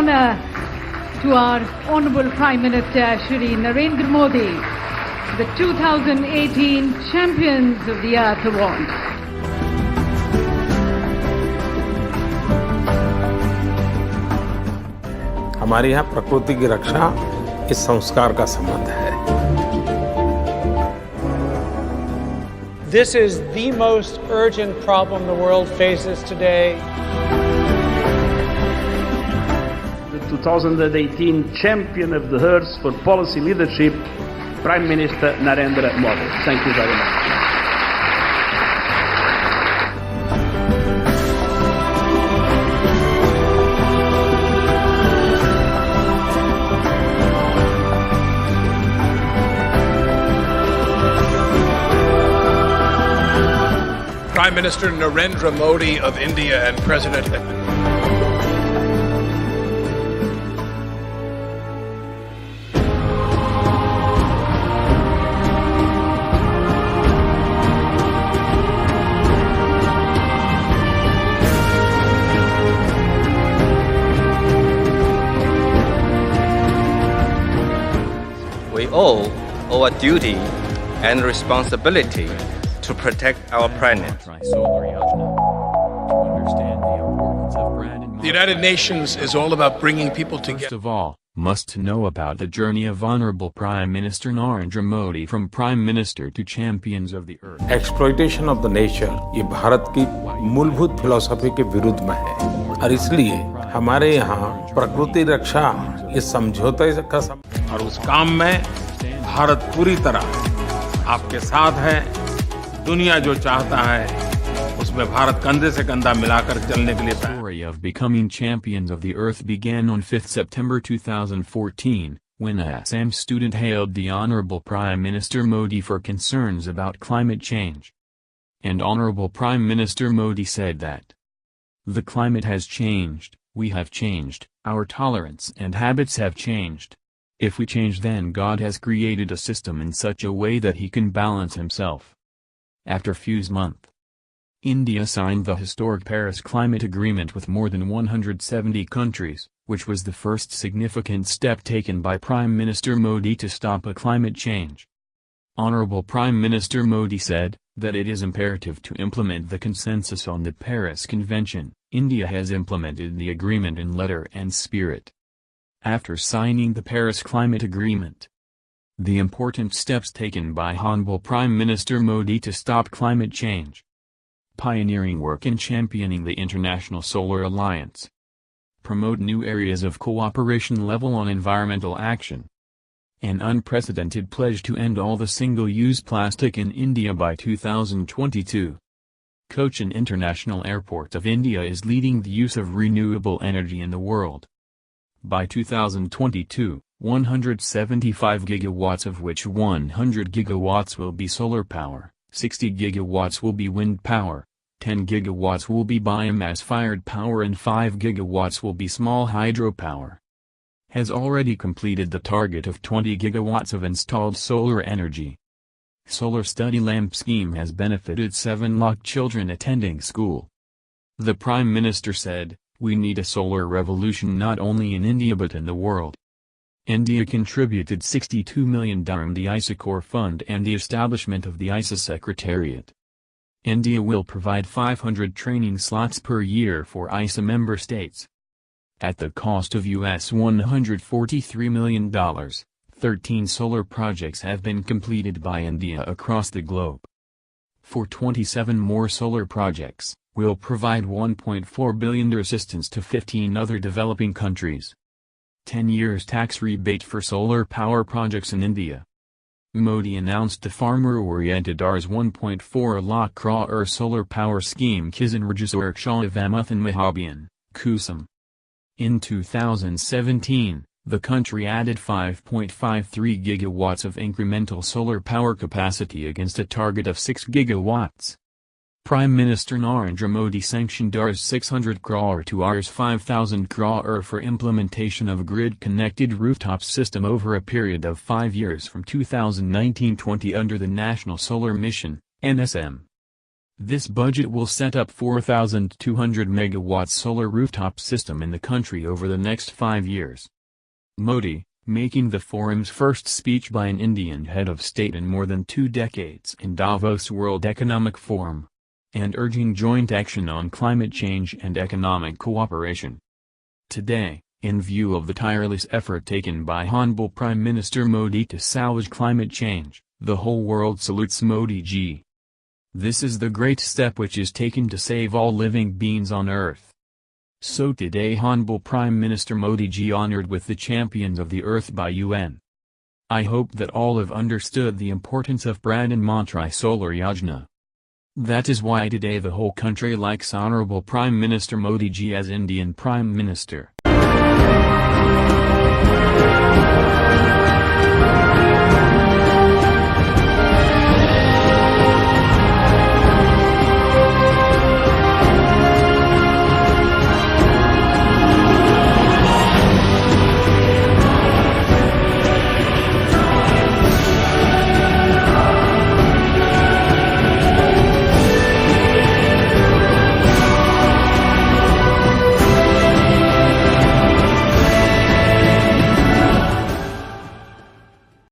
honor to our Honorable Prime Minister SHREE NARENDRA Modi, the 2018 Champions of the Earth Award. हमारे यहाँ प्रकृति की रक्षा इस संस्कार का संबंध है। This is the most urgent problem the world faces today. The 2018 Champion of the Earth for Policy Leadership, Prime Minister Narendra Modi. Thank you very much. Prime Minister Narendra Modi of India and President We all owe a duty and responsibility to protect our planet. The United Nations is all about bringing people together. First of all, must know about the journey of Honorable Prime Minister Narendra Modi from Prime Minister to Champions of the Earth. Exploitation of the nature ये भारत की मूलभूत philosophy के विरुद्ध में है और इसलिए हमारे यहाँ प्रकृति रक्षा इस समझौते का और उस काम में भारत पूरी तरह आपके साथ है। दुनिया जो चाहता है उसमें भारत कंधे से कंधा मिलाकर चलने के लिए तैयार है। The story of becoming champions of the earth began on 5th September 2014, when a Assam student hailed the Honorable Prime Minister Modi for concerns about climate change. And Honorable Prime Minister Modi said that the climate has changed, we have changed, our tolerance and habits have changed. If we change, then God has created a system in such a way that he can balance himself. After few months, India signed the historic Paris Climate Agreement with more than 170 countries, which was the first significant step taken by Prime Minister Modi to stop a climate change. Honorable Prime Minister Modi said that it is imperative to implement the consensus on the Paris Convention. India has implemented the agreement in letter and spirit. After signing the Paris Climate Agreement, the important steps taken by Honorable Prime Minister Modi to stop climate change. Pioneering work in championing the International Solar Alliance. Promote new areas of cooperation level on environmental action. An unprecedented pledge to end all the single-use plastic in India by 2022. Cochin International Airport of India is leading the use of renewable energy in the world. By 2022, 175 gigawatts of which 100 gigawatts will be solar power, 60 gigawatts will be wind power, 10 gigawatts will be biomass-fired power and 5 gigawatts will be small hydropower. Has already completed the target of 20 gigawatts of installed solar energy. Solar study lamp scheme has benefited 7 lakh children attending school. The Prime Minister said, "We need a solar revolution not only in India but in the world." India contributed $62 million to the ISA Core Fund and the establishment of the ISA Secretariat. India will provide 500 training slots per year for ISA member states. At the cost of US $143 million, 13 solar projects have been completed by India across the globe. For 27 more solar projects, we'll provide $1.4 billion assistance to 15 other developing countries. 10 years tax rebate for solar power projects in India. Modi announced the farmer-oriented Rs 1.4 lakh crore solar power scheme Kisan Rajaswarksha Vamathan Mahabhiyan, Kusum. In 2017, the country added 5.53 gigawatts of incremental solar power capacity against a target of 6 gigawatts. Prime Minister Narendra Modi sanctioned Rs 600 crore to Rs 5,000 crore for implementation of grid-connected rooftop system over a period of 5 years from 2019-20 under the National Solar Mission, NSM. This budget will set up 4,200 megawatt solar rooftop system in the country over the next 5 years. Modi, making the forum's first speech by an Indian head of state in more than 2 decades in Davos World Economic Forum, and urging joint action on climate change and economic cooperation. Today, in view of the tireless effort taken by Honorable Prime Minister Modi to salvage climate change, the whole world salutes Modi ji. This is the great step which is taken to save all living beings on earth. So today Honorable Prime Minister Modi ji honored with the Champions of the Earth by UN. I hope that all have understood the importance of Pradhan Mantri Solar Yojana. That is why today the whole country likes Honorable Prime Minister Modi ji as Indian Prime Minister.